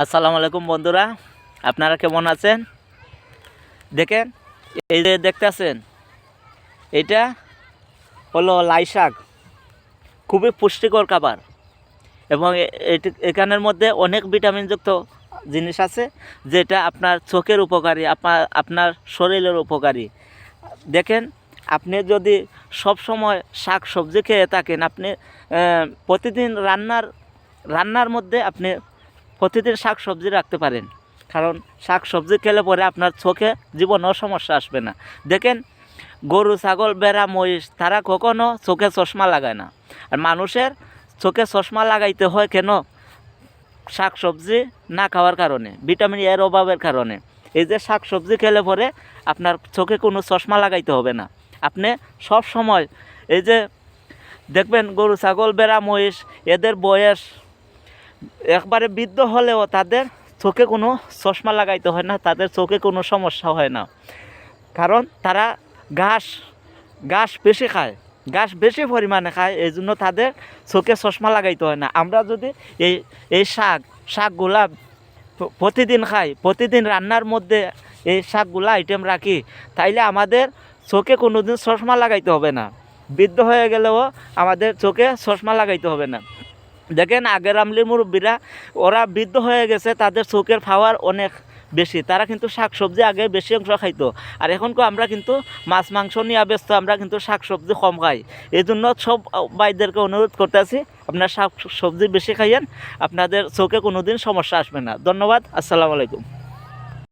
আসসালামু আলাইকুম বন্ধুরা, আপনারা কেমন আছেন? দেখেন, এই যে দেখতেছেন, এটা হলো লাই শাক। খুবই পুষ্টিকর খাবার এবং এখানের মধ্যে অনেক ভিটামিনযুক্ত জিনিস আছে, যেটা আপনার চোখের উপকারী, আপনার শরীরের উপকারী। দেখেন, আপনি যদি সব সময় শাক সবজি খেয়ে থাকেন, আপনি প্রতিদিন রান্নার মধ্যে আপনি প্রতিদিন শাক সবজি রাখতে পারেন, কারণ শাক সবজি খেলে পরে আপনার চোখে জীবনেও সমস্যা আসবে না। দেখেন, গরু, ছাগল, ভেড়া, মহিষ তারা কখনো চোখে চশমা লাগায় না, আর মানুষের চোখে চশমা লাগাইতে হয় কেন? শাক সবজি না খাওয়ার কারণে, ভিটামিন এর অভাবের কারণে। এই যে শাক সবজি খেলে পরে আপনার চোখে কোনো চশমা লাগাইতে হবে না। আপনি সব সময় এই যে দেখবেন, গরু, ছাগল, ভেড়া, মহিষ এদের বয়স একবারে বৃদ্ধ হলেও তাদের চোখে কোনো চশমা লাগাইতে হয় না, তাদের চোখে কোনো সমস্যা হয় না, কারণ তারা ঘাস বেশি খায়, ঘাস বেশি পরিমাণে খায়, এই জন্য তাদের চোখে চশমা লাগাইতে হয় না। আমরা যদি এই শাকগুলা প্রতিদিন খাই, প্রতিদিন রান্নার মধ্যে এই শাকগুলা আইটেম রাখি, তাইলে আমাদের চোখে কোনো দিন চশমা লাগাইতে হবে না। বৃদ্ধ হয়ে গেলেও আমাদের চোখে চশমা লাগাইতে হবে না। দেখেন, আগের আমলির মুরব্বীরা, ওরা বৃদ্ধ হয়ে গেছে, তাদের চোখের পাওয়ার অনেক বেশি, তারা কিন্তু শাক সবজি আগে বেশি অংশ খাইতো। আর এখনকার আমরা কিন্তু মাছ মাংস নিয়ে ব্যস্ত, আমরা কিন্তু শাক সবজি কম খাই। এই জন্য সব ভাইদেরকে অনুরোধ করতেছি, আপনার শাক সবজি বেশি খাইয়েন, আপনাদের চোখে কোনো দিন সমস্যা আসবে না। ধন্যবাদ। আসসালামু আলাইকুম।